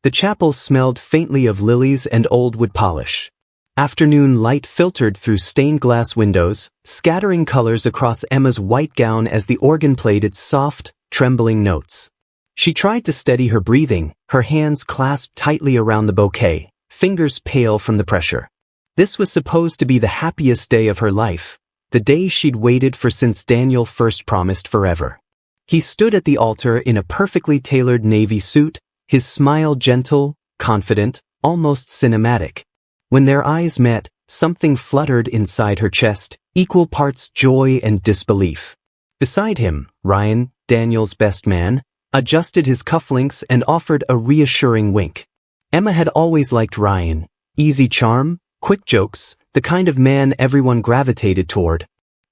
The chapel smelled faintly of lilies and old wood polish. Afternoon light filtered through stained glass windows, scattering colors across Emma's white gown as the organ played its soft, trembling notes. She tried to steady her breathing, her hands clasped tightly around the bouquet, fingers pale from the pressure. This was supposed to be the happiest day of her life, the day she'd waited for since Daniel first promised forever. He stood at the altar in a perfectly tailored navy suit, his smile gentle, confident, almost cinematic. When their eyes met, something fluttered inside her chest, equal parts joy and disbelief. Beside him, Ryan, Daniel's best man, adjusted his cufflinks and offered a reassuring wink. Emma had always liked Ryan. Easy charm, quick jokes, the kind of man everyone gravitated toward.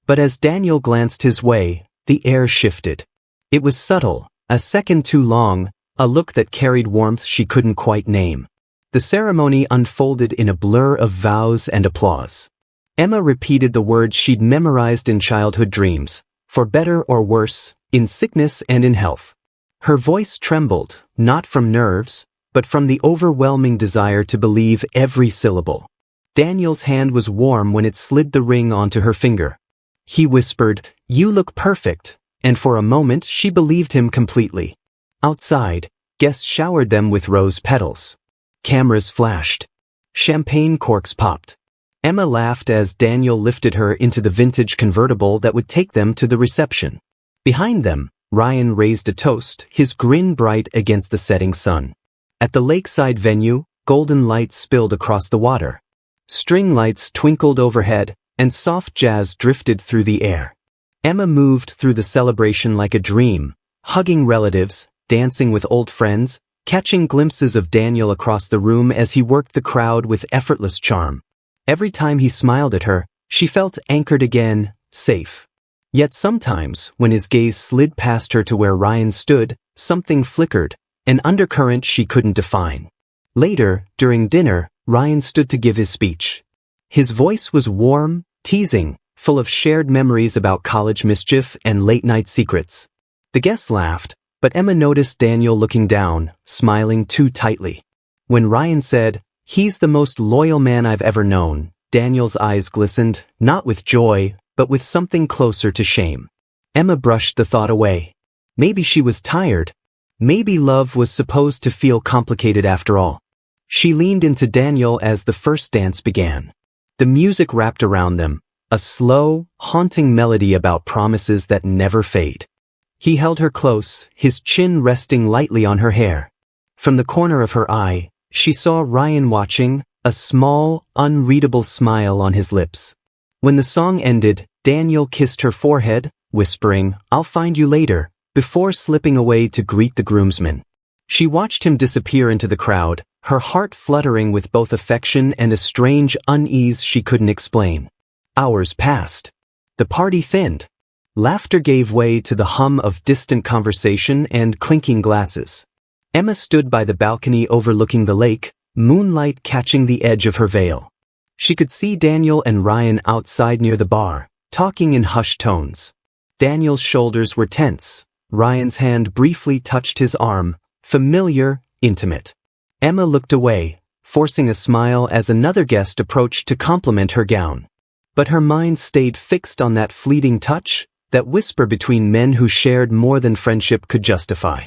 But as Daniel glanced his way, the air shifted. It was subtle, a second too long, a look that carried warmth she couldn't quite name. The ceremony unfolded in a blur of vows and applause. Emma repeated the words she'd memorized in childhood dreams, for better or worse, in sickness and in health. Her voice trembled, not from nerves, but from the overwhelming desire to believe every syllable. Daniel's hand was warm when it slid the ring onto her finger. He whispered, "You look perfect," and for a moment she believed him completely. Outside, guests showered them with rose petals. Cameras flashed. Champagne corks popped. Emma laughed as Daniel lifted her into the vintage convertible that would take them to the reception. Behind them, Ryan raised a toast, his grin bright against the setting sun. At the lakeside venue, golden lights spilled across the water. String lights twinkled overhead, and soft jazz drifted through the air. Emma moved through the celebration like a dream, hugging relatives, dancing with old friends, catching glimpses of Daniel across the room as he worked the crowd with effortless charm. Every time he smiled at her, she felt anchored again, safe. Yet sometimes, when his gaze slid past her to where Ryan stood, something flickered, an undercurrent she couldn't define. Later, during dinner, Ryan stood to give his speech. His voice was warm, teasing, full of shared memories about college mischief and late-night secrets. The guests laughed, but Emma noticed Daniel looking down, smiling too tightly. When Ryan said, "He's the most loyal man I've ever known," Daniel's eyes glistened, not with joy, but with something closer to shame. Emma brushed the thought away. Maybe she was tired. Maybe love was supposed to feel complicated after all. She leaned into Daniel as the first dance began. The music wrapped around them, a slow, haunting melody about promises that never fade. He held her close, his chin resting lightly on her hair. From the corner of her eye, she saw Ryan watching, a small, unreadable smile on his lips. When the song ended, Daniel kissed her forehead, whispering, "I'll find you later," before slipping away to greet the groomsmen. She watched him disappear into the crowd, her heart fluttering with both affection and a strange unease she couldn't explain. Hours passed. The party thinned. Laughter gave way to the hum of distant conversation and clinking glasses. Emma stood by the balcony overlooking the lake, moonlight catching the edge of her veil. She could see Daniel and Ryan outside near the bar, talking in hushed tones. Daniel's shoulders were tense. Ryan's hand briefly touched his arm, familiar, intimate. Emma looked away, forcing a smile as another guest approached to compliment her gown. But her mind stayed fixed on that fleeting touch, that whisper between men who shared more than friendship could justify.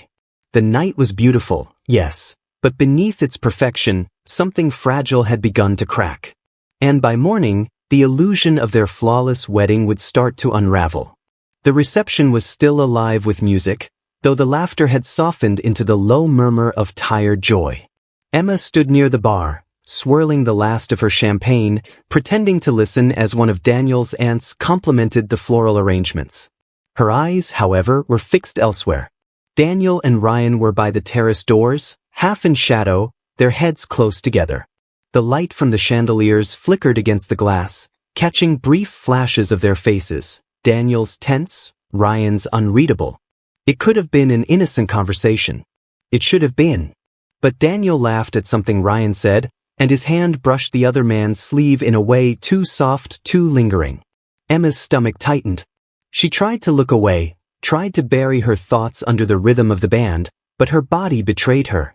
The night was beautiful, yes, but beneath its perfection, something fragile had begun to crack. And by morning, the illusion of their flawless wedding would start to unravel. The reception was still alive with music, though the laughter had softened into the low murmur of tired joy. Emma stood near the bar, swirling the last of her champagne, pretending to listen as one of Daniel's aunts complimented the floral arrangements. Her eyes, however, were fixed elsewhere. Daniel and Ryan were by the terrace doors, half in shadow, their heads close together. The light from the chandeliers flickered against the glass, catching brief flashes of their faces, Daniel's tense, Ryan's unreadable. It could have been an innocent conversation. It should have been. But Daniel laughed at something Ryan said, and his hand brushed the other man's sleeve in a way too soft, too lingering. Emma's stomach tightened. She tried to look away, tried to bury her thoughts under the rhythm of the band, but her body betrayed her.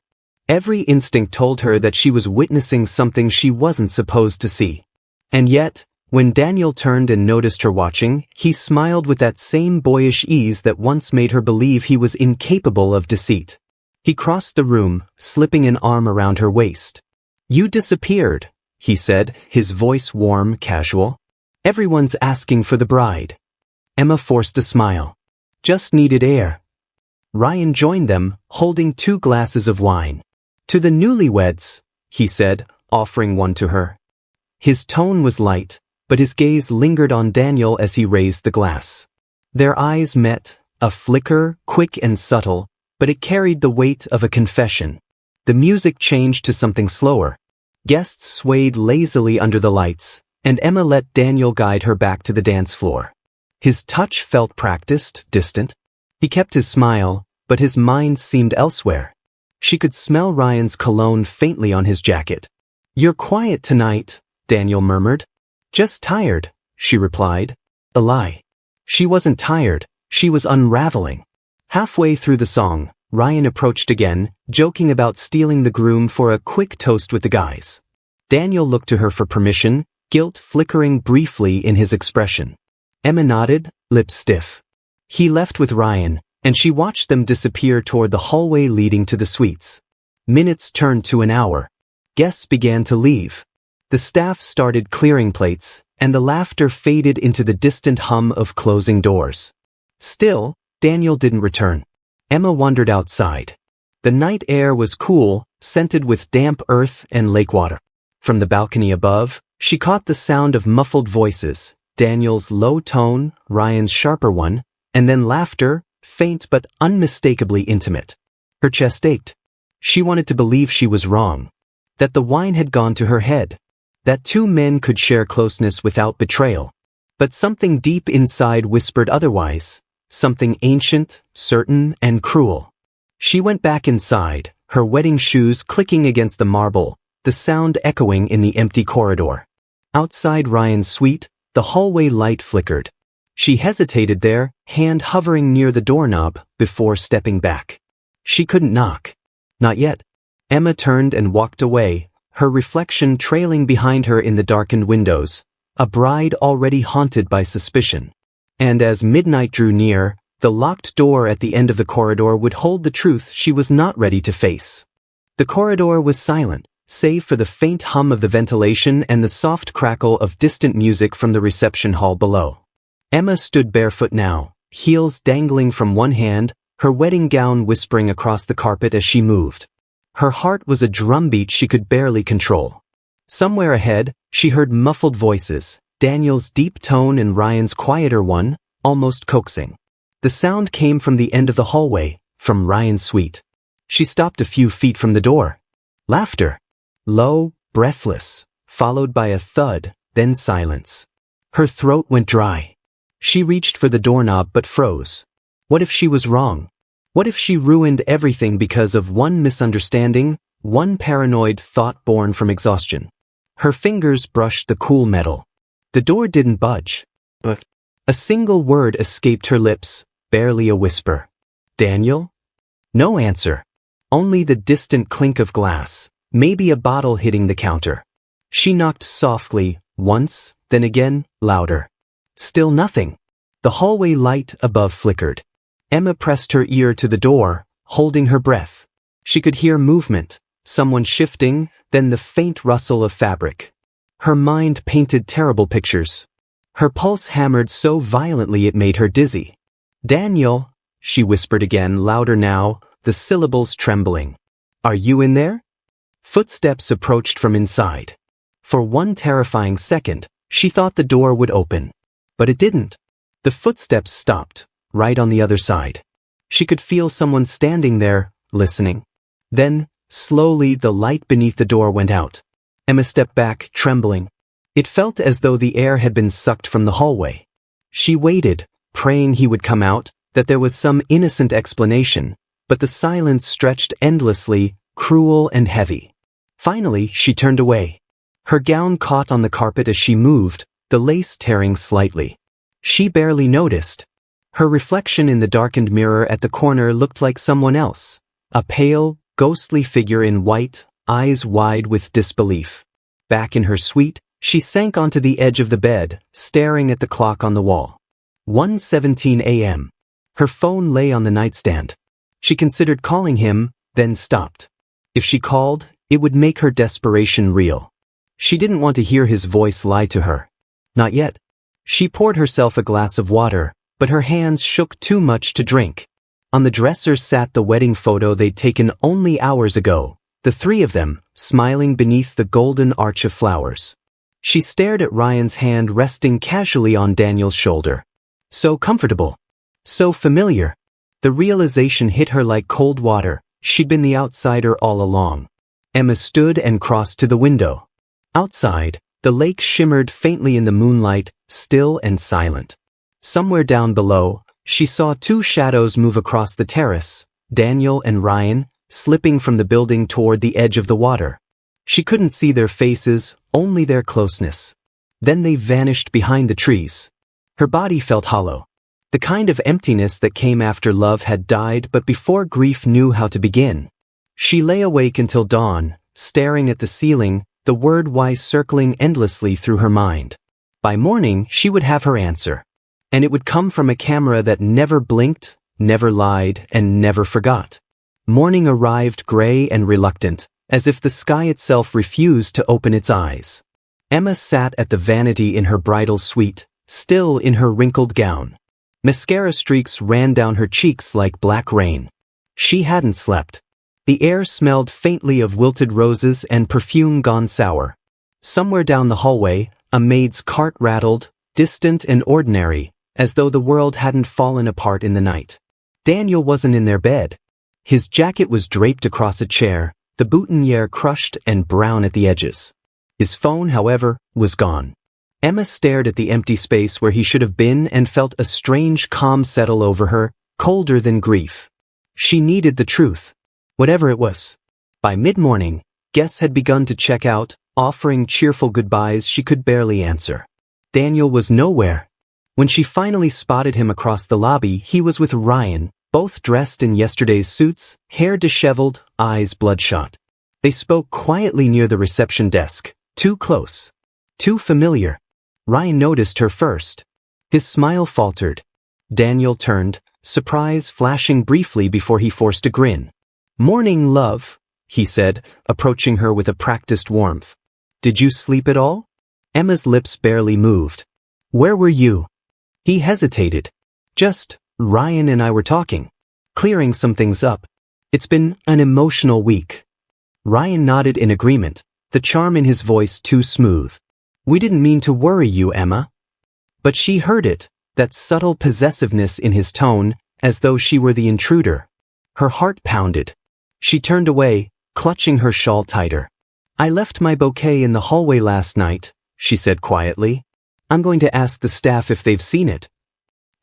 Every instinct told her that she was witnessing something she wasn't supposed to see. And yet, when Daniel turned and noticed her watching, he smiled with that same boyish ease that once made her believe he was incapable of deceit. He crossed the room, slipping an arm around her waist. "You disappeared," he said, his voice warm, casual. "Everyone's asking for the bride." Emma forced a smile. "Just needed air." Ryan joined them, holding 2 glasses of wine. "To the newlyweds," he said, offering one to her. His tone was light, but his gaze lingered on Daniel as he raised the glass. Their eyes met, a flicker, quick and subtle, but it carried the weight of a confession. The music changed to something slower. Guests swayed lazily under the lights, and Emma let Daniel guide her back to the dance floor. His touch felt practiced, distant. He kept his smile, but his mind seemed elsewhere. She could smell Ryan's cologne faintly on his jacket. "You're quiet tonight," Daniel murmured. "Just tired," she replied. A lie. She wasn't tired, she was unraveling. Halfway through the song, Ryan approached again, joking about stealing the groom for a quick toast with the guys. Daniel looked to her for permission, guilt flickering briefly in his expression. Emma nodded, lips stiff. He left with Ryan, and she watched them disappear toward the hallway leading to the suites. Minutes turned to an hour. Guests began to leave. The staff started clearing plates, and the laughter faded into the distant hum of closing doors. Still, Daniel didn't return. Emma wandered outside. The night air was cool, scented with damp earth and lake water. From the balcony above, she caught the sound of muffled voices, Daniel's low tone, Ryan's sharper one, and then laughter, faint but unmistakably intimate. Her chest ached. She wanted to believe she was wrong. That the wine had gone to her head. That 2 men could share closeness without betrayal. But something deep inside whispered otherwise. Something ancient, certain, and cruel. She went back inside, her wedding shoes clicking against the marble, the sound echoing in the empty corridor. Outside Ryan's suite, the hallway light flickered. She hesitated there, hand hovering near the doorknob, before stepping back. She couldn't knock. Not yet. Emma turned and walked away, her reflection trailing behind her in the darkened windows, a bride already haunted by suspicion. And as midnight drew near, the locked door at the end of the corridor would hold the truth she was not ready to face. The corridor was silent, save for the faint hum of the ventilation and the soft crackle of distant music from the reception hall below. Emma stood barefoot now, heels dangling from one hand, her wedding gown whispering across the carpet as she moved. Her heart was a drumbeat she could barely control. Somewhere ahead, she heard muffled voices, Daniel's deep tone and Ryan's quieter one, almost coaxing. The sound came from the end of the hallway, from Ryan's suite. She stopped a few feet from the door. Laughter. Low, breathless, followed by a thud, then silence. Her throat went dry. She reached for the doorknob but froze. What if she was wrong? What if she ruined everything because of one misunderstanding, one paranoid thought born from exhaustion? Her fingers brushed the cool metal. The door didn't budge. But a single word escaped her lips, barely a whisper. "Daniel?" No answer. Only the distant clink of glass, maybe a bottle hitting the counter. She knocked softly, once, then again, louder. Still nothing. The hallway light above flickered. Emma pressed her ear to the door, holding her breath. She could hear movement, someone shifting, then the faint rustle of fabric. Her mind painted terrible pictures. Her pulse hammered so violently it made her dizzy. "Daniel," she whispered again, louder now, the syllables trembling. "Are you in there?" Footsteps approached from inside. For one terrifying second, she thought the door would open. But it didn't. The footsteps stopped, right on the other side. She could feel someone standing there, listening. Then, slowly the light beneath the door went out. Emma stepped back, trembling. It felt as though the air had been sucked from the hallway. She waited, praying he would come out, that there was some innocent explanation, but the silence stretched endlessly, cruel and heavy. Finally, she turned away. Her gown caught on the carpet as she moved, the lace tearing slightly. She barely noticed. Her reflection in the darkened mirror at the corner looked like someone else, a pale, ghostly figure in white, eyes wide with disbelief. Back in her suite, she sank onto the edge of the bed, staring at the clock on the wall. 1:17 a.m. Her phone lay on the nightstand. She considered calling him, then stopped. If she called, it would make her desperation real. She didn't want to hear his voice lie to her. Not yet. She poured herself a glass of water, but her hands shook too much to drink. On the dresser sat the wedding photo they'd taken only hours ago, the three of them, smiling beneath the golden arch of flowers. She stared at Ryan's hand resting casually on Daniel's shoulder. So comfortable. So familiar. The realization hit her like cold water. She'd been the outsider all along. Emma stood and crossed to the window. Outside, the lake shimmered faintly in the moonlight, still and silent. Somewhere down below, she saw two shadows move across the terrace, Daniel and Ryan, slipping from the building toward the edge of the water. She couldn't see their faces, only their closeness. Then they vanished behind the trees. Her body felt hollow. The kind of emptiness that came after love had died but before grief knew how to begin. She lay awake until dawn, staring at the ceiling, the word why circling endlessly through her mind. By morning, she would have her answer. And it would come from a camera that never blinked, never lied, and never forgot. Morning arrived gray and reluctant, as if the sky itself refused to open its eyes. Emma sat at the vanity in her bridal suite, still in her wrinkled gown. Mascara streaks ran down her cheeks like black rain. She hadn't slept. The air smelled faintly of wilted roses and perfume gone sour. Somewhere down the hallway, a maid's cart rattled, distant and ordinary, as though the world hadn't fallen apart in the night. Daniel wasn't in their bed. His jacket was draped across a chair, the boutonniere crushed and brown at the edges. His phone, however, was gone. Emma stared at the empty space where he should have been and felt a strange calm settle over her, colder than grief. She needed the truth, whatever it was. By mid-morning, guests had begun to check out, offering cheerful goodbyes she could barely answer. Daniel was nowhere. When she finally spotted him across the lobby, he was with Ryan, both dressed in yesterday's suits, hair disheveled, eyes bloodshot. They spoke quietly near the reception desk, too close, too familiar. Ryan noticed her first. His smile faltered. Daniel turned, surprise flashing briefly before he forced a grin. "Morning, love," he said, approaching her with a practiced warmth. "Did you sleep at all?" Emma's lips barely moved. "Where were you?" He hesitated. "Just, Ryan and I were talking. Clearing some things up. It's been an emotional week." Ryan nodded in agreement, the charm in his voice too smooth. "We didn't mean to worry you, Emma." But she heard it, that subtle possessiveness in his tone, as though she were the intruder. Her heart pounded. She turned away, clutching her shawl tighter. "I left my bouquet in the hallway last night," she said quietly. "I'm going to ask the staff if they've seen it."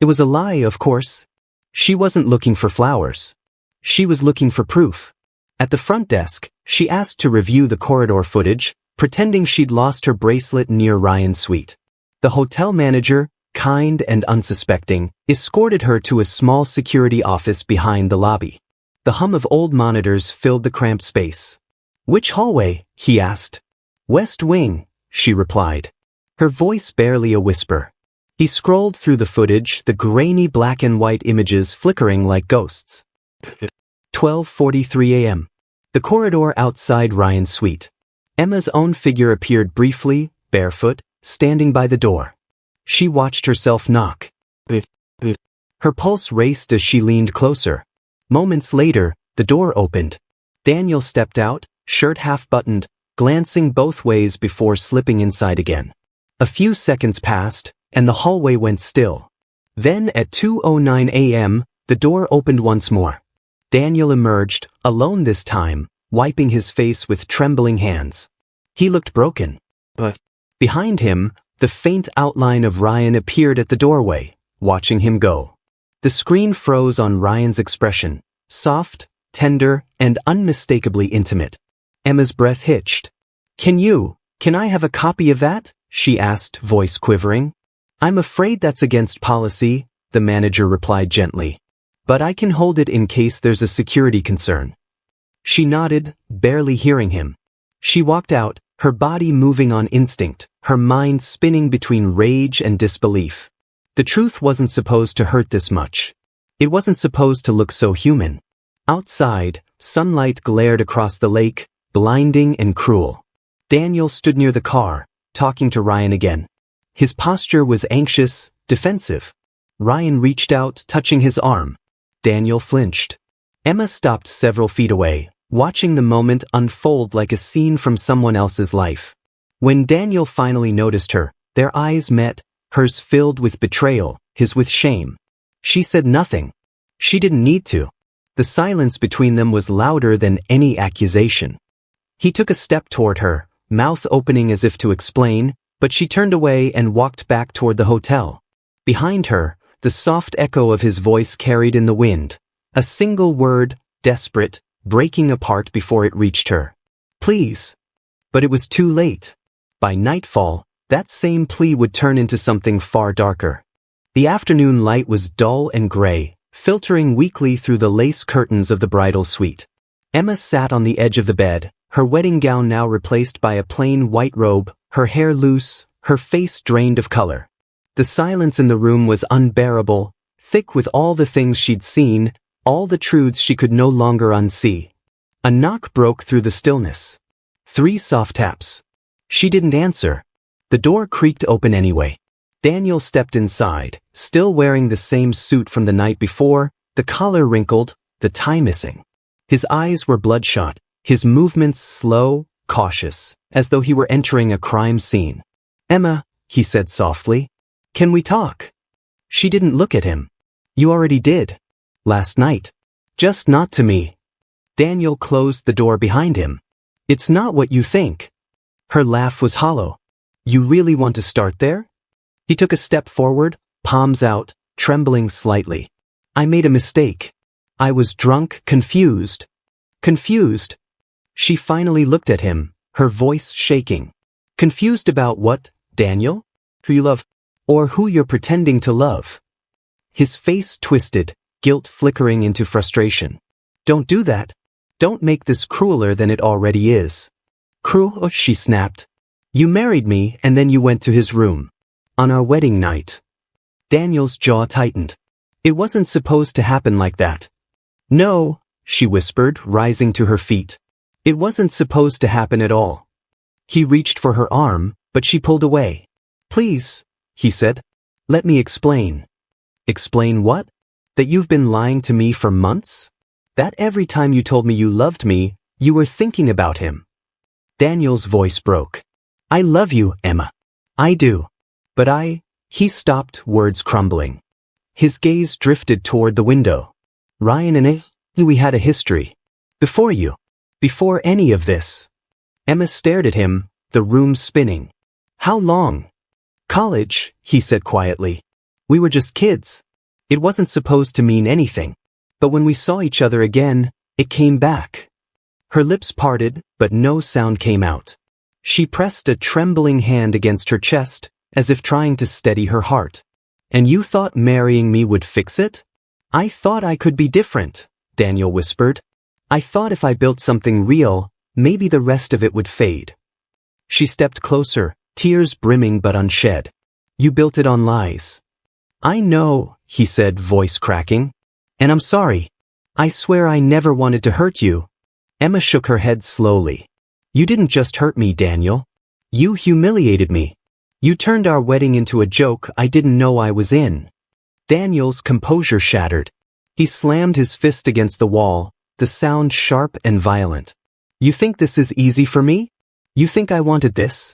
It was a lie, of course. She wasn't looking for flowers. She was looking for proof. At the front desk, she asked to review the corridor footage, pretending she'd lost her bracelet near Ryan's suite. The hotel manager, kind and unsuspecting, escorted her to a small security office behind the lobby. The hum of old monitors filled the cramped space. "Which hallway?" he asked. "West Wing," she replied, her voice barely a whisper. He scrolled through the footage, the grainy black and white images flickering like ghosts. 12:43 a.m. The corridor outside Ryan's suite. Emma's own figure appeared briefly, barefoot, standing by the door. She watched herself knock. Her pulse raced as she leaned closer. Moments later, the door opened. Daniel stepped out, shirt half-buttoned, glancing both ways before slipping inside again. A few seconds passed, and the hallway went still. Then at 2:09 a.m., the door opened once more. Daniel emerged, alone this time, wiping his face with trembling hands. He looked broken. But behind him, the faint outline of Ryan appeared at the doorway, watching him go. The screen froze on Ryan's expression, soft, tender, and unmistakably intimate. Emma's breath hitched. Can I have a copy of that?" she asked, voice quivering. "I'm afraid that's against policy," the manager replied gently. "But I can hold it in case there's a security concern." She nodded, barely hearing him. She walked out, her body moving on instinct, her mind spinning between rage and disbelief. The truth wasn't supposed to hurt this much. It wasn't supposed to look so human. Outside, sunlight glared across the lake, blinding and cruel. Daniel stood near the car, talking to Ryan again. His posture was anxious, defensive. Ryan reached out, touching his arm. Daniel flinched. Emma stopped several feet away, watching the moment unfold like a scene from someone else's life. When Daniel finally noticed her, their eyes met, hers filled with betrayal, his with shame. She said nothing. She didn't need to. The silence between them was louder than any accusation. He took a step toward her, mouth opening as if to explain, but she turned away and walked back toward the hotel. Behind her, the soft echo of his voice carried in the wind. A single word, desperate, breaking apart before it reached her. Please. But it was too late. By nightfall, that same plea would turn into something far darker. The afternoon light was dull and gray, filtering weakly through the lace curtains of the bridal suite. Emma sat on the edge of the bed, her wedding gown now replaced by a plain white robe, her hair loose, her face drained of color. The silence in the room was unbearable, thick with all the things she'd seen, all the truths she could no longer unsee. A knock broke through the stillness. 3 soft taps. She didn't answer. The door creaked open anyway. Daniel stepped inside, still wearing the same suit from the night before, the collar wrinkled, the tie missing. His eyes were bloodshot, his movements slow, cautious, as though he were entering a crime scene. Emma, he said softly, can we talk? She didn't look at him. You already did. Last night. Just not to me. Daniel closed the door behind him. It's not what you think. Her laugh was hollow. You really want to start there? He took a step forward, palms out, trembling slightly. I made a mistake. I was drunk, confused. Confused? She finally looked at him, her voice shaking. Confused about what, Daniel? Who you love? Or who you're pretending to love? His face twisted, guilt flickering into frustration. Don't do that. Don't make this crueler than it already is. Cruel, she snapped. You married me and then you went to his room. On our wedding night. Daniel's jaw tightened. It wasn't supposed to happen like that. No, she whispered, rising to her feet. It wasn't supposed to happen at all. He reached for her arm, but she pulled away. Please, he said. Let me explain. Explain what? That you've been lying to me for months? That every time you told me you loved me, you were thinking about him. Daniel's voice broke. I love you, Emma. I do. But he stopped, words crumbling. His gaze drifted toward the window. Ryan and we had a history. Before you. Before any of this. Emma stared at him, the room spinning. How long? College, he said quietly. We were just kids. It wasn't supposed to mean anything. But when we saw each other again, it came back. Her lips parted, but no sound came out. She pressed a trembling hand against her chest, as if trying to steady her heart. And you thought marrying me would fix it? I thought I could be different, Daniel whispered. I thought if I built something real, maybe the rest of it would fade. She stepped closer, tears brimming but unshed. You built it on lies. I know, he said, voice cracking. And I'm sorry. I swear I never wanted to hurt you. Emma shook her head slowly. You didn't just hurt me, Daniel. You humiliated me. You turned our wedding into a joke I didn't know I was in. Daniel's composure shattered. He slammed his fist against the wall, the sound sharp and violent. You think this is easy for me? You think I wanted this?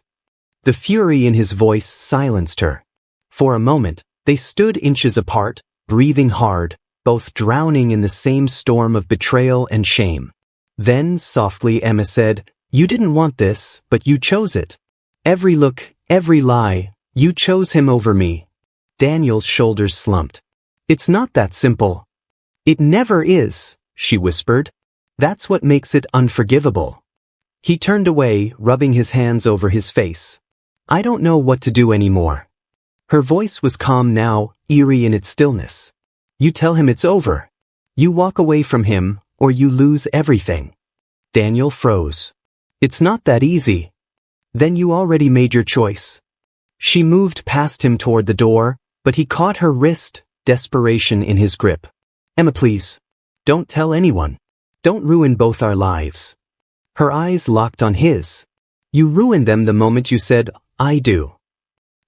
The fury in his voice silenced her. For a moment, they stood inches apart, breathing hard, both drowning in the same storm of betrayal and shame. Then, softly, Emma said, You didn't want this, but you chose it. Every look, every lie, you chose him over me. Daniel's shoulders slumped. It's not that simple. It never is, she whispered. That's what makes it unforgivable. He turned away, rubbing his hands over his face. I don't know what to do anymore. Her voice was calm now, eerie in its stillness. You tell him it's over. You walk away from him, or you lose everything. Daniel froze. It's not that easy. Then you already made your choice. She moved past him toward the door, but he caught her wrist, desperation in his grip. Emma, please. Don't tell anyone. Don't ruin both our lives. Her eyes locked on his. You ruined them the moment you said, I do.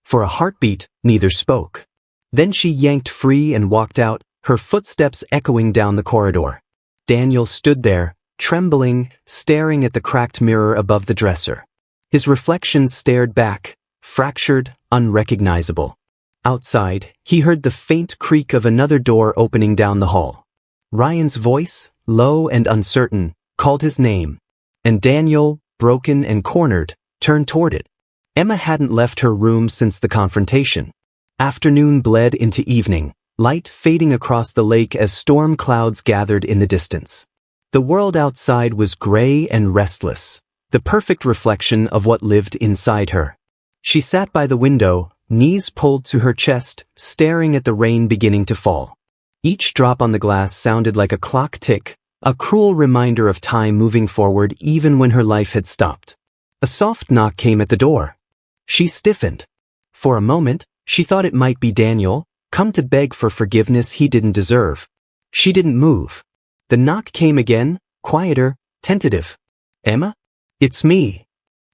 For a heartbeat, neither spoke. Then she yanked free and walked out, her footsteps echoing down the corridor. Daniel stood there, trembling, staring at the cracked mirror above the dresser. His reflection stared back, fractured, unrecognizable. Outside, he heard the faint creak of another door opening down the hall. Ryan's voice, low and uncertain, called his name. And Daniel, broken and cornered, turned toward it. Emma hadn't left her room since the confrontation. Afternoon bled into evening, light fading across the lake as storm clouds gathered in the distance. The world outside was gray and restless, the perfect reflection of what lived inside her. She sat by the window, knees pulled to her chest, staring at the rain beginning to fall. Each drop on the glass sounded like a clock tick, a cruel reminder of time moving forward even when her life had stopped. A soft knock came at the door. She stiffened. For a moment, she thought it might be Daniel, come to beg for forgiveness he didn't deserve. She didn't move. The knock came again, quieter, tentative. Emma? It's me.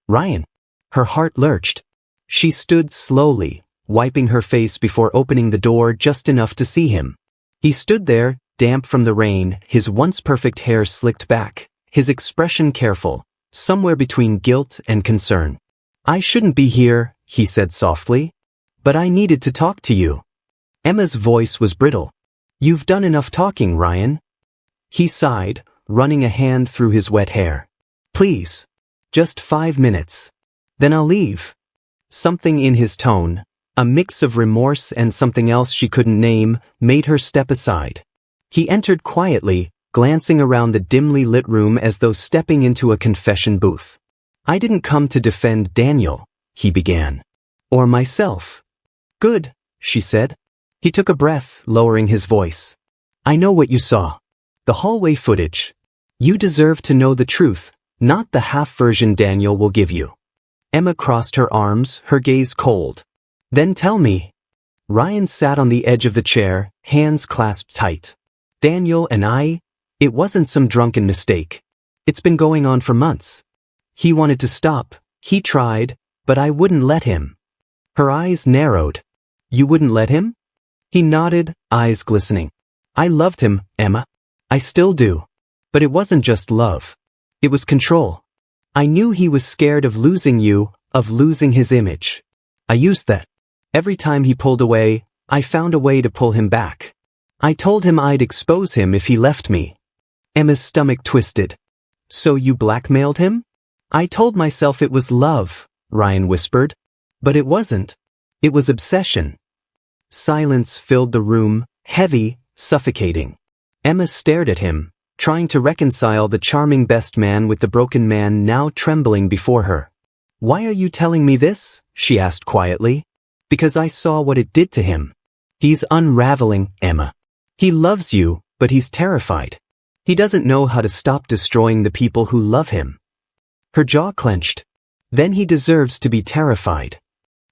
Ryan. Her heart lurched. She stood slowly, wiping her face before opening the door just enough to see him. He stood there, damp from the rain, his once perfect hair slicked back, his expression careful, somewhere between guilt and concern. I shouldn't be here, he said softly. But I needed to talk to you. Emma's voice was brittle. You've done enough talking, Ryan. He sighed, running a hand through his wet hair. Please. Just 5 minutes. Then I'll leave. Something in his tone, a mix of remorse and something else she couldn't name, made her step aside. He entered quietly, glancing around the dimly lit room as though stepping into a confession booth. I didn't come to defend Daniel, he began. Or myself. Good, she said. He took a breath, lowering his voice. I know what you saw. The hallway footage. You deserve to know the truth, not the half version Daniel will give you. Emma crossed her arms, her gaze cold. Then tell me. Ryan sat on the edge of the chair, hands clasped tight. Daniel and it wasn't some drunken mistake. It's been going on for months. He wanted to stop, he tried, but I wouldn't let him. Her eyes narrowed. You wouldn't let him? He nodded, eyes glistening. I loved him, Emma. I still do. But it wasn't just love. It was control. I knew he was scared of losing you, of losing his image. I used that. Every time he pulled away, I found a way to pull him back. I told him I'd expose him if he left me. Emma's stomach twisted. So you blackmailed him? I told myself it was love, Ryan whispered. But it wasn't. It was obsession. Silence filled the room, heavy, suffocating. Emma stared at him, trying to reconcile the charming best man with the broken man now trembling before her. Why are you telling me this? She asked quietly. Because I saw what it did to him. He's unraveling, Emma. He loves you, but he's terrified. He doesn't know how to stop destroying the people who love him. Her jaw clenched. Then he deserves to be terrified.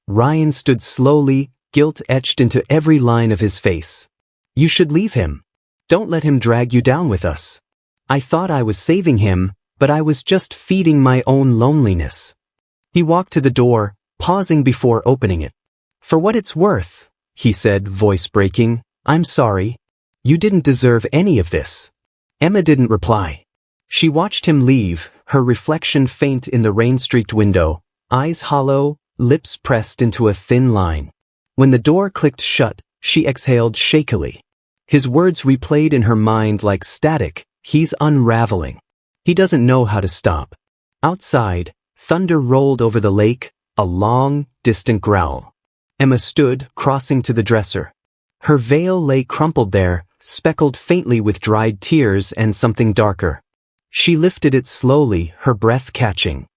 Ryan stood slowly, guilt etched into every line of his face. You should leave him. Don't let him drag you down with us. I thought I was saving him, but I was just feeding my own loneliness. He walked to the door, pausing before opening it. For what it's worth, he said, voice breaking, I'm sorry. You didn't deserve any of this. Emma didn't reply. She watched him leave, her reflection faint in the rain-streaked window, eyes hollow, lips pressed into a thin line. When the door clicked shut, she exhaled shakily. His words replayed in her mind like static. He's unraveling. He doesn't know how to stop. Outside, thunder rolled over the lake, a long, distant growl. Emma stood, crossing to the dresser. Her veil lay crumpled there, speckled faintly with dried tears and something darker. She lifted it slowly, her breath catching.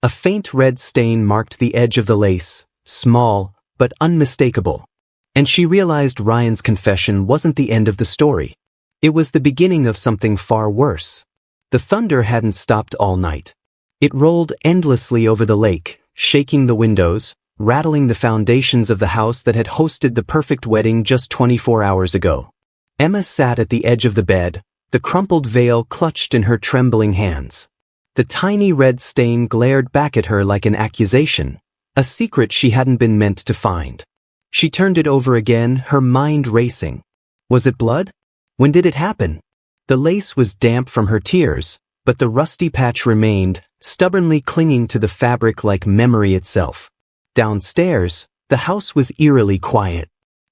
A faint red stain marked the edge of the lace, small, but unmistakable. And she realized Ryan's confession wasn't the end of the story. It was the beginning of something far worse. The thunder hadn't stopped all night. It rolled endlessly over the lake, shaking the windows, rattling the foundations of the house that had hosted the perfect wedding just 24 hours ago. Emma sat at the edge of the bed, the crumpled veil clutched in her trembling hands. The tiny red stain glared back at her like an accusation, a secret she hadn't been meant to find. She turned it over again, her mind racing. Was it blood? When did it happen? The lace was damp from her tears, but the rusty patch remained, stubbornly clinging to the fabric like memory itself. Downstairs, the house was eerily quiet.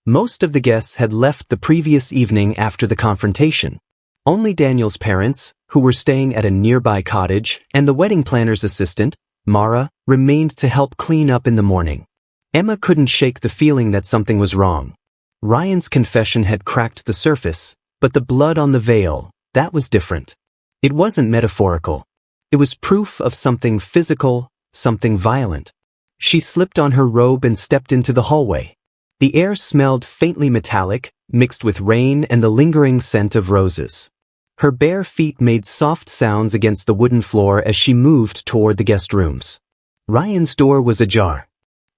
Most of the guests had left the previous evening after the confrontation. Only Daniel's parents, who were staying at a nearby cottage, and the wedding planner's assistant, Mara, remained to help clean up in the morning. Emma couldn't shake the feeling that something was wrong. Ryan's confession had cracked the surface, but the blood on the veil, that was different. It wasn't metaphorical. It was proof of something physical, something violent. She slipped on her robe and stepped into the hallway. The air smelled faintly metallic, mixed with rain and the lingering scent of roses. Her bare feet made soft sounds against the wooden floor as she moved toward the guest rooms. Ryan's door was ajar.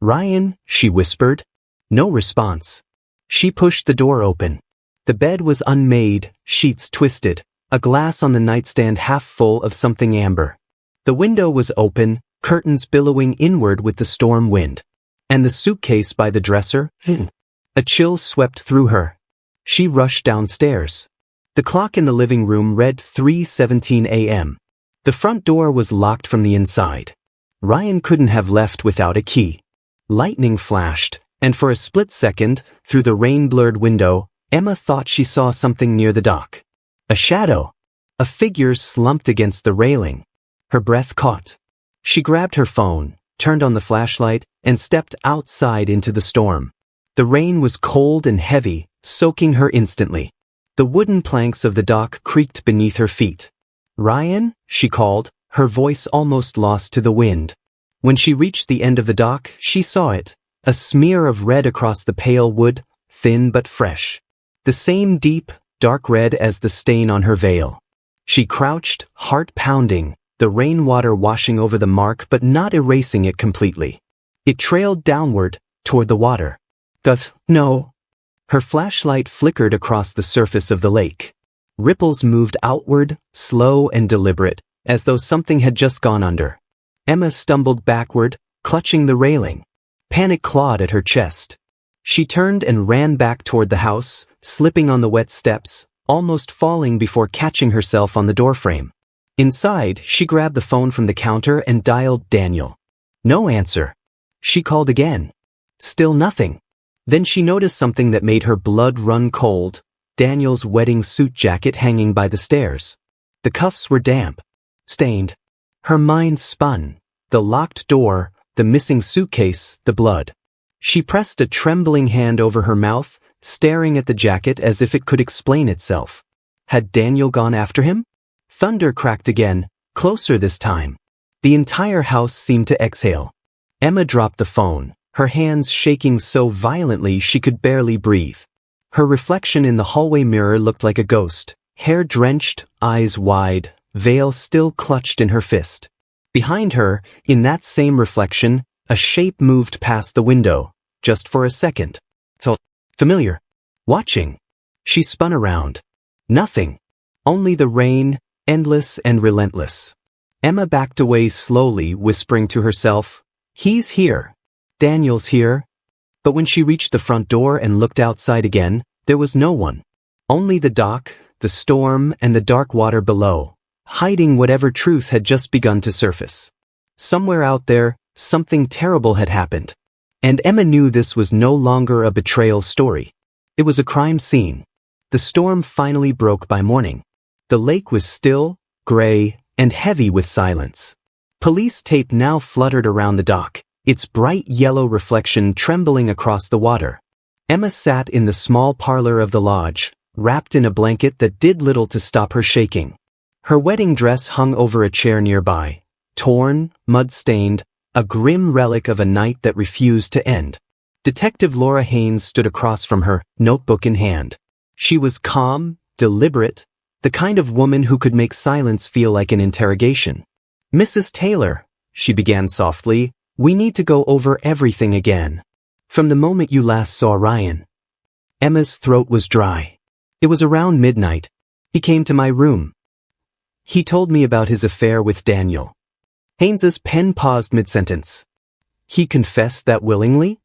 "Ryan," she whispered. No response. She pushed the door open. The bed was unmade, sheets twisted, a glass on the nightstand half full of something amber. The window was open, curtains billowing inward with the storm wind. And the suitcase by the dresser? A chill swept through her. She rushed downstairs. The clock in the living room read 3:17 a.m. The front door was locked from the inside. Ryan couldn't have left without a key. Lightning flashed, and for a split second, through the rain-blurred window, Emma thought she saw something near the dock. A shadow. A figure slumped against the railing. Her breath caught. She grabbed her phone, turned on the flashlight, and stepped outside into the storm. The rain was cold and heavy, soaking her instantly. The wooden planks of the dock creaked beneath her feet. "Ryan?" she called, her voice almost lost to the wind. When she reached the end of the dock, she saw it, a smear of red across the pale wood, thin but fresh. The same deep, dark red as the stain on her veil. She crouched, heart pounding, the rainwater washing over the mark but not erasing it completely. It trailed downward, toward the water. No. Her flashlight flickered across the surface of the lake. Ripples moved outward, slow and deliberate, as though something had just gone under. Emma stumbled backward, clutching the railing. Panic clawed at her chest. She turned and ran back toward the house, slipping on the wet steps, almost falling before catching herself on the doorframe. Inside, she grabbed the phone from the counter and dialed Daniel. No answer. She called again. Still nothing. Then she noticed something that made her blood run cold, Daniel's wedding suit jacket hanging by the stairs. The cuffs were damp, stained. Her mind spun. The locked door, the missing suitcase, the blood. She pressed a trembling hand over her mouth, staring at the jacket as if it could explain itself. Had Daniel gone after him? Thunder cracked again, closer this time. The entire house seemed to exhale. Emma dropped the phone, her hands shaking so violently she could barely breathe. Her reflection in the hallway mirror looked like a ghost, hair drenched, eyes wide, veil still clutched in her fist. Behind her, in that same reflection, a shape moved past the window, just for a second. Felt familiar. Watching. She spun around. Nothing. Only the rain, endless and relentless. Emma backed away slowly, whispering to herself, "He's here. Daniel's here." But when she reached the front door and looked outside again, there was no one. Only the dock, the storm, and the dark water below, hiding whatever truth had just begun to surface. Somewhere out there, something terrible had happened. And Emma knew this was no longer a betrayal story. It was a crime scene. The storm finally broke by morning. The lake was still, gray, and heavy with silence. Police tape now fluttered around the dock, its bright yellow reflection trembling across the water. Emma sat in the small parlor of the lodge, wrapped in a blanket that did little to stop her shaking. Her wedding dress hung over a chair nearby, torn, mud-stained, a grim relic of a night that refused to end. Detective Laura Haynes stood across from her, notebook in hand. She was calm, deliberate, The kind of woman who could make silence feel like an interrogation. "Mrs. Taylor," she began softly, "we need to go over everything again. From the moment you last saw Ryan." Emma's throat was dry. It was around midnight. He came to my room. He told me about his affair with Daniel. Haynes's pen paused mid-sentence. "He confessed that willingly?"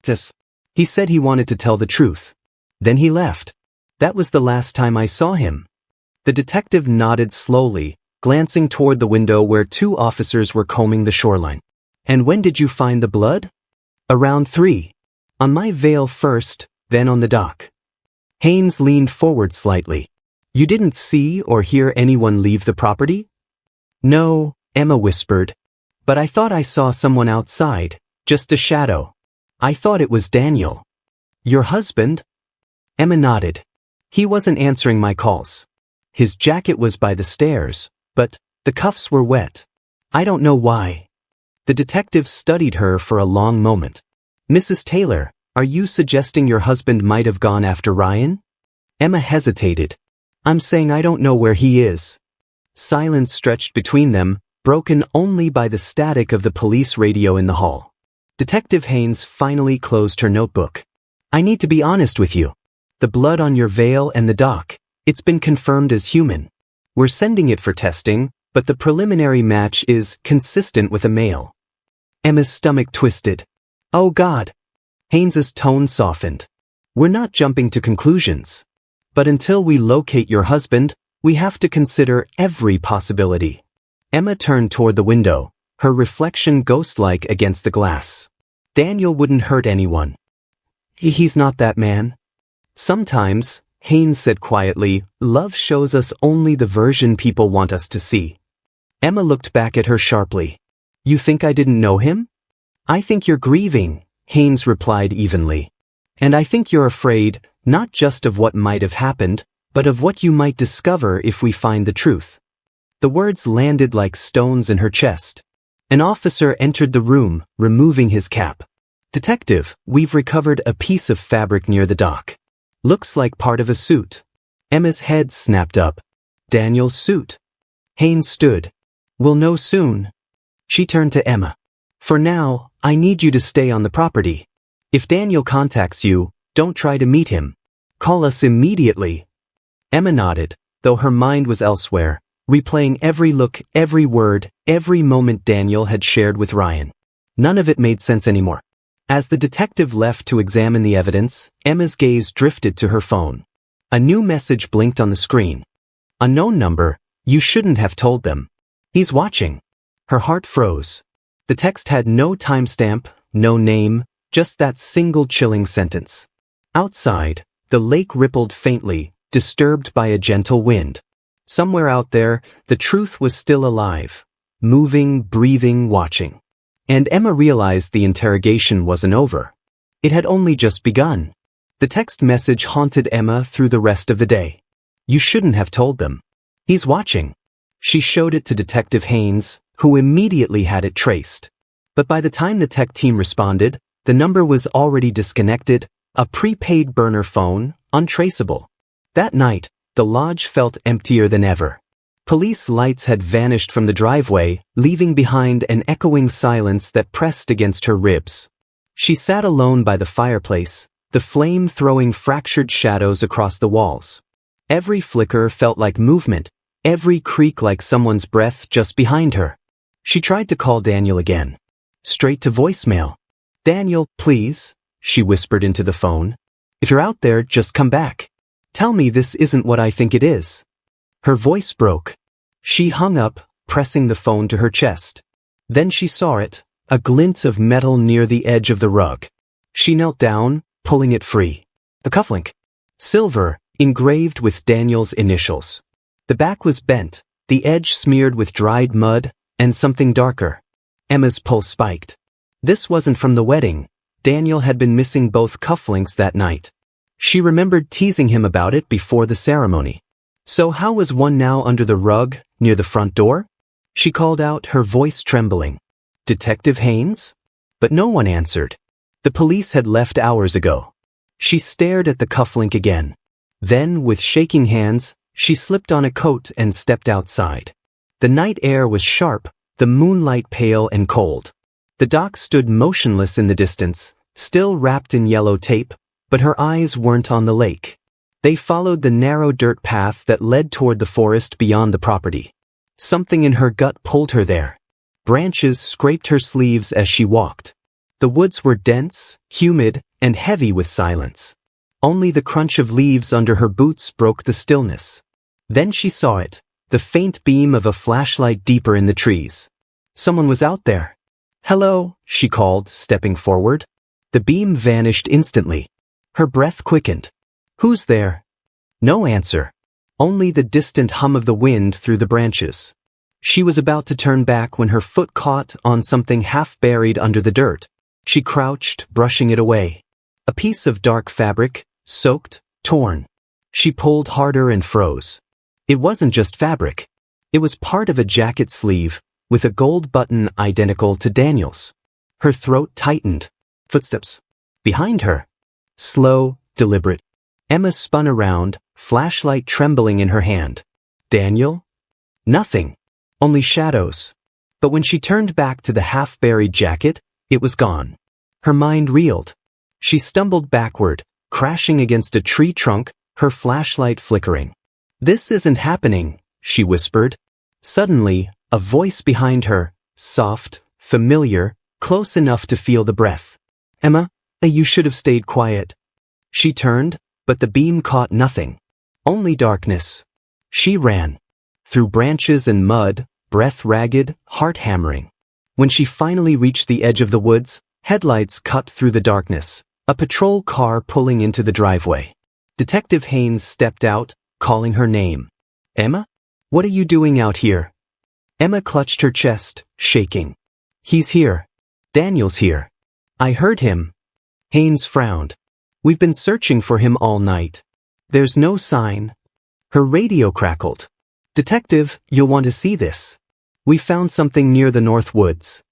"Yes." "He said he wanted to tell the truth. Then he left. That was the last time I saw him." The detective nodded slowly, glancing toward the window where 2 officers were combing the shoreline. "And when did you find the blood?" "Around 3. On my veil first, then on the dock." Haynes leaned forward slightly. "You didn't see or hear anyone leave the property?" "No," Emma whispered. "But I thought I saw someone outside, just a shadow. I thought it was Daniel." "Your husband?" Emma nodded. "He wasn't answering my calls. His jacket was by the stairs, but the cuffs were wet. I don't know why." The detective studied her for a long moment. "Mrs. Taylor, are you suggesting your husband might have gone after Ryan?" Emma hesitated. "I'm saying I don't know where he is." Silence stretched between them, broken only by the static of the police radio in the hall. Detective Haynes finally closed her notebook. "I need to be honest with you. The blood on your veil and the dock, it's been confirmed as human. We're sending it for testing, but the preliminary match is consistent with a male." Emma's stomach twisted. "Oh God." Haynes's tone softened. "We're not jumping to conclusions. But until we locate your husband, we have to consider every possibility." Emma turned toward the window, her reflection ghost-like against the glass. "Daniel wouldn't hurt anyone. He's not that man." "Sometimes," Haynes said quietly, "love shows us only the version people want us to see." Emma looked back at her sharply. "You think I didn't know him?" "I think you're grieving," Haynes replied evenly. "And I think you're afraid, not just of what might have happened, but of what you might discover if we find the truth." The words landed like stones in her chest. An officer entered the room, removing his cap. "Detective, we've recovered a piece of fabric near the dock. Looks like part of a suit." Emma's head snapped up. "Daniel's suit." Haynes stood. "We'll know soon." She turned to Emma. "For now, I need you to stay on the property. If Daniel contacts you, don't try to meet him. Call us immediately." Emma nodded, though her mind was elsewhere, replaying every look, every word, every moment Daniel had shared with Ryan. None of it made sense anymore. As the detective left to examine the evidence, Emma's gaze drifted to her phone. A new message blinked on the screen. "Unknown number, you shouldn't have told them. He's watching." Her heart froze. The text had no timestamp, no name, just that single chilling sentence. Outside, the lake rippled faintly, disturbed by a gentle wind. Somewhere out there, the truth was still alive, moving, breathing, watching. And Emma realized the interrogation wasn't over. It had only just begun. The text message haunted Emma through the rest of the day. "You shouldn't have told them. He's watching." She showed it to Detective Haynes, who immediately had it traced. But by the time the tech team responded, the number was already disconnected, a prepaid burner phone, untraceable. That night, the lodge felt emptier than ever. Police lights had vanished from the driveway, leaving behind an echoing silence that pressed against her ribs. She sat alone by the fireplace, the flame throwing fractured shadows across the walls. Every flicker felt like movement, every creak like someone's breath just behind her. She tried to call Daniel again. Straight to voicemail. "Daniel, please," she whispered into the phone. "If you're out there, just come back. Tell me this isn't what I think it is." Her voice broke. She hung up, pressing the phone to her chest. Then she saw it, a glint of metal near the edge of the rug. She knelt down, pulling it free. The cufflink. Silver, engraved with Daniel's initials. The back was bent, the edge smeared with dried mud, and something darker. Emma's pulse spiked. This wasn't from the wedding. Daniel had been missing both cufflinks that night. She remembered teasing him about it before the ceremony. So how was one now under the rug, near the front door? She called out, her voice trembling. "Detective Haynes?" But no one answered. The police had left hours ago. She stared at the cufflink again. Then, with shaking hands, She slipped on a coat and stepped outside. The night air was sharp, the moonlight pale and cold. The dock stood motionless in the distance, still wrapped in yellow tape, but her eyes weren't on the lake. They followed the narrow dirt path that led toward the forest beyond the property. Something in her gut pulled her there. Branches scraped her sleeves as she walked. The woods were dense, humid, and heavy with silence. Only the crunch of leaves under her boots broke the stillness. Then she saw it, the faint beam of a flashlight deeper in the trees. Someone was out there. "Hello," she called, stepping forward. The beam vanished instantly. Her breath quickened. "Who's there?" No answer. Only the distant hum of the wind through the branches. She was about to turn back when her foot caught on something half buried under the dirt. She crouched, brushing it away. A piece of dark fabric, soaked, torn. She pulled harder and froze. It wasn't just fabric. It was part of a jacket sleeve, with a gold button identical to Daniel's. Her throat tightened. Footsteps. Behind her. Slow, deliberate. Emma spun around, flashlight trembling in her hand. Daniel? Nothing. Only shadows. But when she turned back to the half-buried jacket, it was gone. Her mind reeled. She stumbled backward, crashing against a tree trunk, her flashlight flickering. "This isn't happening," she whispered. Suddenly, a voice behind her, soft, familiar, close enough to feel the breath. "Emma, you should have stayed quiet." She turned, but the beam caught nothing. Only darkness. She ran. Through branches and mud, breath ragged, heart hammering. When she finally reached the edge of the woods, headlights cut through the darkness, a patrol car pulling into the driveway. Detective Haynes stepped out, calling her name. "Emma? What are you doing out here?" Emma clutched her chest, shaking. "He's here. Daniel's here. I heard him." Haynes frowned. "We've been searching for him all night. There's no sign." Her radio crackled. "Detective, you'll want to see this. We found something near the North Woods."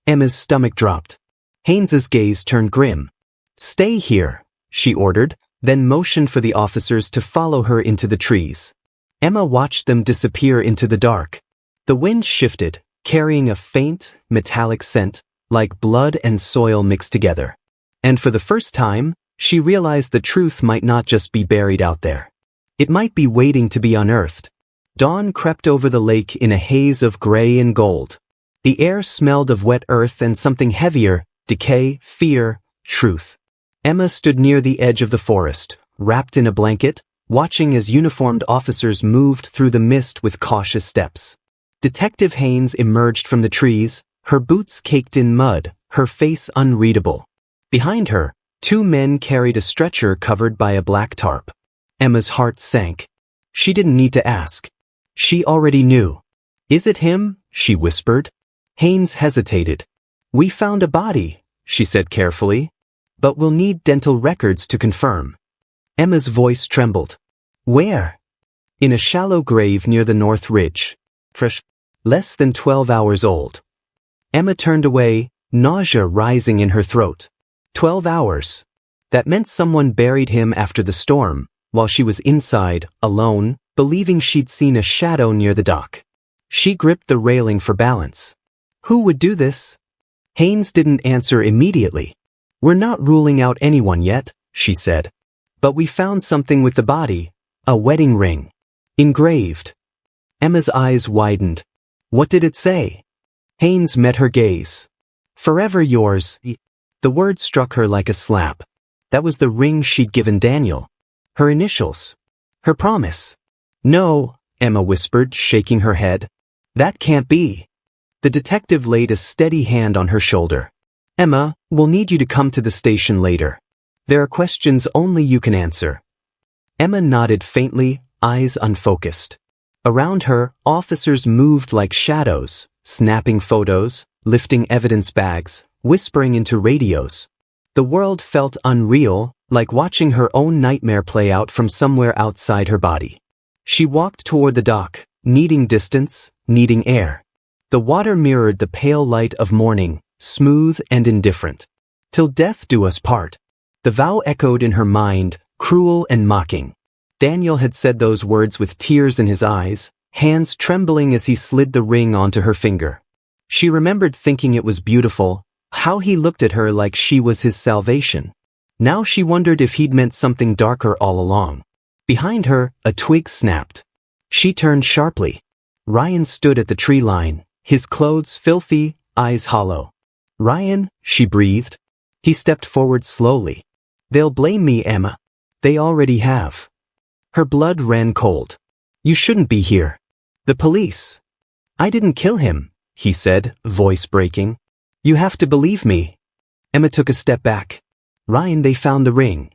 Emma's stomach dropped. Haynes's gaze turned grim. "Stay here," she ordered, then motioned for the officers to follow her into the trees. Emma watched them disappear into the dark. The wind shifted, carrying a faint, metallic scent, like blood and soil mixed together. And for the first time, she realized the truth might not just be buried out there. It might be waiting to be unearthed. Dawn crept over the lake in a haze of gray and gold. The air smelled of wet earth and something heavier, decay, fear, truth. Emma stood near the edge of the forest, wrapped in a blanket, watching as uniformed officers moved through the mist with cautious steps. Detective Haynes emerged from the trees, her boots caked in mud, her face unreadable. Behind her, two men carried a stretcher covered by a black tarp. Emma's heart sank. She didn't need to ask. She already knew. "Is it him?" she whispered. Haynes hesitated. "We found a body," she said carefully. "But we'll need dental records to confirm." Emma's voice trembled. "Where?" "In a shallow grave near the North Ridge. Fresh. Less than 12 hours old." Emma turned away, nausea rising in her throat. 12 hours. That meant someone buried him after the storm, while she was inside, alone, believing she'd seen a shadow near the dock. She gripped the railing for balance. Who would do this? Haynes didn't answer immediately. "We're not ruling out anyone yet," she said. "But we found something with the body, a wedding ring. Engraved." Emma's eyes widened. What did it say? Haynes met her gaze. "Forever yours." The word struck her like a slap. That was the ring she'd given Daniel. Her initials. Her promise. "No," Emma whispered, shaking her head. "That can't be." The detective laid a steady hand on her shoulder. "Emma, we'll need you to come to the station later. There are questions only you can answer." Emma nodded faintly, eyes unfocused. Around her, officers moved like shadows, snapping photos, lifting evidence bags, whispering into radios. The world felt unreal, like watching her own nightmare play out from somewhere outside her body. She walked toward the dock, needing distance, needing air. The water mirrored the pale light of morning, smooth and indifferent. "Till death do us part." The vow echoed in her mind, cruel and mocking. Daniel had said those words with tears in his eyes, hands trembling as he slid the ring onto her finger. She remembered thinking it was beautiful, how he looked at her like she was his salvation. Now she wondered if he'd meant something darker all along. Behind her, a twig snapped. She turned sharply. Ryan stood at the tree line, his clothes filthy, eyes hollow. "Ryan," she breathed. He stepped forward slowly. "They'll blame me, Emma. They already have." Her blood ran cold. "You shouldn't be here. The police." "I didn't kill him," he said, voice breaking. "You have to believe me." Emma took a step back. "Ryan, they found the ring."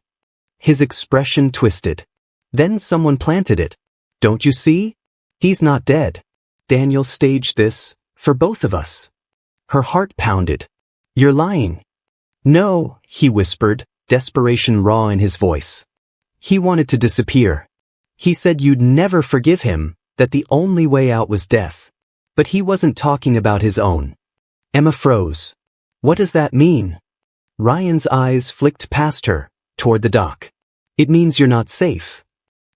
His expression twisted. "Then someone planted it. Don't you see? He's not dead. Daniel staged this, for both of us." Her heart pounded. "You're lying." "No," he whispered, desperation raw in his voice. "He wanted to disappear. He said you'd never forgive him, that the only way out was death. But he wasn't talking about his own." Emma froze. "What does that mean?" Ryan's eyes flicked past her, toward the dock. "It means you're not safe."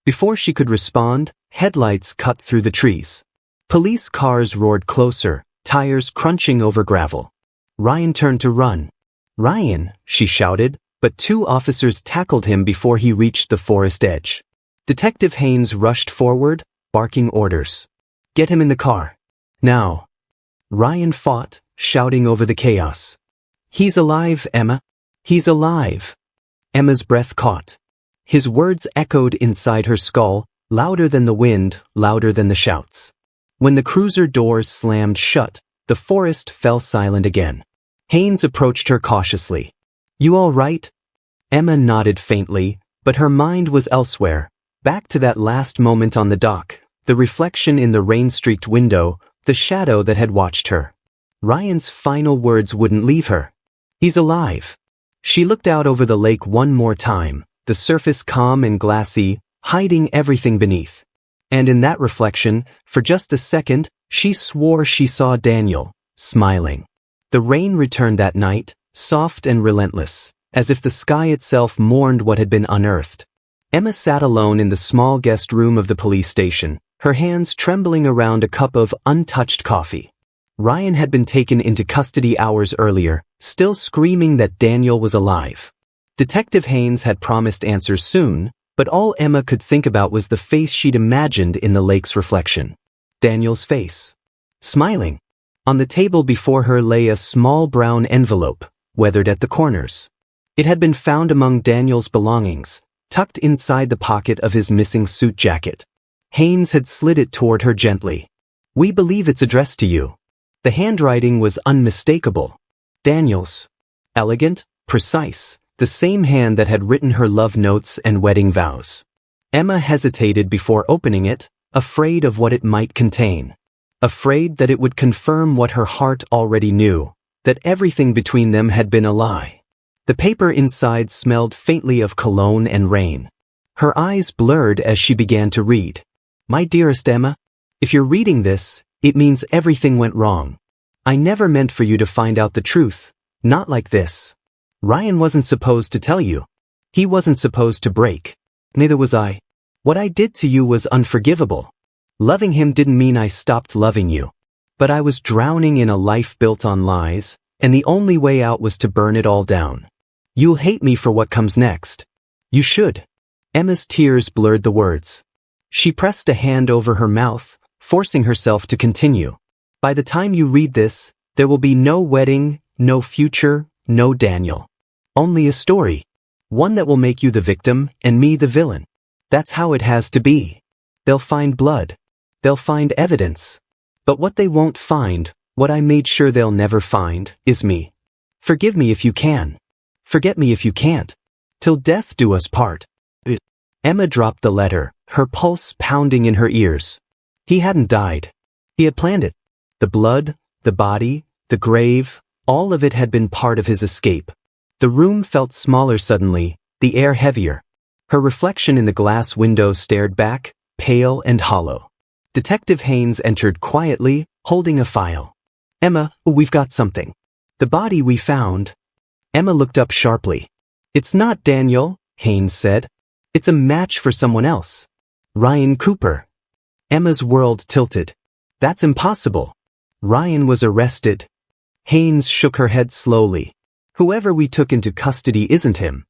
Before she could respond, headlights cut through the trees. Police cars roared closer, tires crunching over gravel. Ryan turned to run. "Ryan," she shouted, but 2 officers tackled him before he reached the forest edge. Detective Haynes rushed forward, barking orders. "Get him in the car. Now." Ryan fought, shouting over the chaos. "He's alive, Emma. He's alive." Emma's breath caught. His words echoed inside her skull, louder than the wind, louder than the shouts. When the cruiser doors slammed shut, the forest fell silent again. Haynes approached her cautiously. "You all right?" Emma nodded faintly, but her mind was elsewhere, back to that last moment on the dock, the reflection in the rain-streaked window, the shadow that had watched her. Ryan's final words wouldn't leave her. "He's alive." She looked out over the lake one more time, the surface calm and glassy, hiding everything beneath. And in that reflection, for just a second, she swore she saw Daniel, smiling. The rain returned that night, soft and relentless, as if the sky itself mourned what had been unearthed. Emma sat alone in the small guest room of the police station, her hands trembling around a cup of untouched coffee. Ryan had been taken into custody hours earlier, still screaming that Daniel was alive. Detective Haynes had promised answers soon, but all Emma could think about was the face she'd imagined in the lake's reflection. Daniel's face. Smiling. On the table before her lay a small brown envelope, weathered at the corners. It had been found among Daniel's belongings, tucked inside the pocket of his missing suit jacket. Haynes had slid it toward her gently. "We believe it's addressed to you." The handwriting was unmistakable. Daniel's. Elegant, precise, the same hand that had written her love notes and wedding vows. Emma hesitated before opening it, afraid of what it might contain. Afraid that it would confirm what her heart already knew, that everything between them had been a lie. The paper inside smelled faintly of cologne and rain. Her eyes blurred as she began to read. "My dearest Emma, if you're reading this, it means everything went wrong. I never meant for you to find out the truth, not like this. Ryan wasn't supposed to tell you. He wasn't supposed to break. Neither was I. What I did to you was unforgivable. Loving him didn't mean I stopped loving you. But I was drowning in a life built on lies, and the only way out was to burn it all down. You'll hate me for what comes next. You should." Emma's tears blurred the words. She pressed a hand over her mouth, forcing herself to continue. "By the time you read this, there will be no wedding, no future, no Daniel. Only a story. One that will make you the victim and me the villain. That's how it has to be. They'll find blood. They'll find evidence. But what they won't find, what I made sure they'll never find, is me. Forgive me if you can. Forget me if you can't. Till death do us part." Emma dropped the letter, her pulse pounding in her ears. He hadn't died. He had planned it. The blood, the body, the grave, all of it had been part of his escape. The room felt smaller suddenly, the air heavier. Her reflection in the glass window stared back, pale and hollow. Detective Haynes entered quietly, holding a file. "Emma, we've got something. The body we found." Emma looked up sharply. "It's not Daniel," Haynes said. It's a match for someone else. Ryan Cooper. Emma's world tilted. That's impossible. Ryan was arrested. Haynes shook her head slowly. Whoever we took into custody isn't him.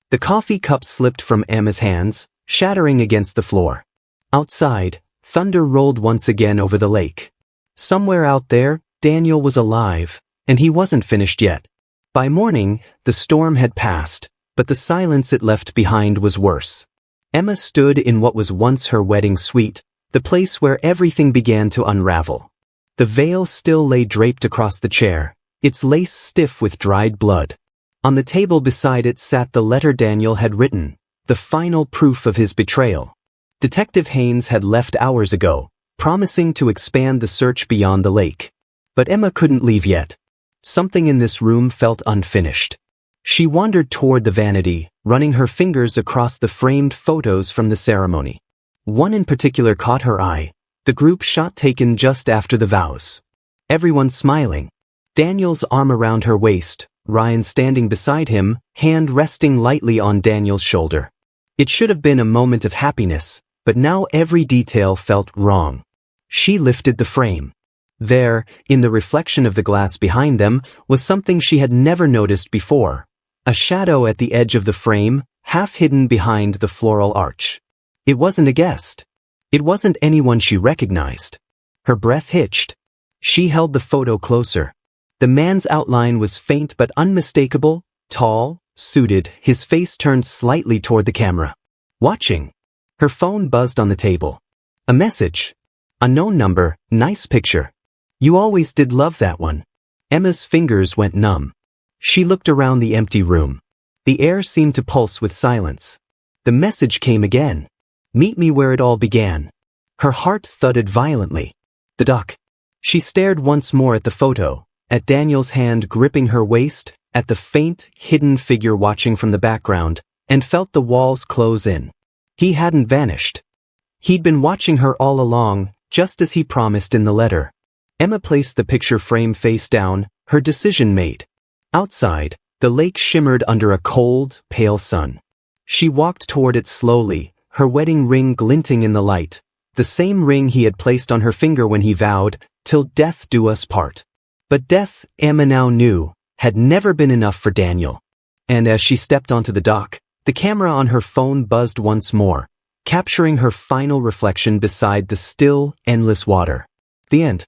The coffee cup slipped from Emma's hands, shattering against the floor. Outside, thunder rolled once again over the lake. Somewhere out there, Daniel was alive, and he wasn't finished yet. By morning, the storm had passed, but the silence it left behind was worse. Emma stood in what was once her wedding suite, the place where everything began to unravel. The veil still lay draped across the chair, its lace stiff with dried blood. On the table beside it sat the letter Daniel had written, the final proof of his betrayal. Detective Haynes had left hours ago, promising to expand the search beyond the lake. But Emma couldn't leave yet. Something in this room felt unfinished. She wandered toward the vanity, running her fingers across the framed photos from the ceremony. One in particular caught her eye, the group shot taken just after the vows. Everyone smiling. Daniel's arm around her waist, Ryan standing beside him, hand resting lightly on Daniel's shoulder. It should have been a moment of happiness, but now every detail felt wrong. She lifted the frame. There, in the reflection of the glass behind them, was something she had never noticed before. A shadow at the edge of the frame, half hidden behind the floral arch. It wasn't a guest. It wasn't anyone she recognized. Her breath hitched. She held the photo closer. The man's outline was faint but unmistakable, tall, suited, his face turned slightly toward the camera. Watching. Her phone buzzed on the table. A message. Unknown number, nice picture. You always did love that one. Emma's fingers went numb. She looked around the empty room. The air seemed to pulse with silence. The message came again. Meet me where it all began. Her heart thudded violently. The dock. She stared once more at the photo, at Daniel's hand gripping her waist, at the faint, hidden figure watching from the background, and felt the walls close in. He hadn't vanished. He'd been watching her all along, just as he promised in the letter. Emma placed the picture frame face down, her decision made. Outside, the lake shimmered under a cold, pale sun. She walked toward it slowly, her wedding ring glinting in the light, the same ring he had placed on her finger when he vowed, "Till death do us part." But death, Emma now knew, had never been enough for Daniel. And as she stepped onto the dock, the camera on her phone buzzed once more, capturing her final reflection beside the still, endless water. The end.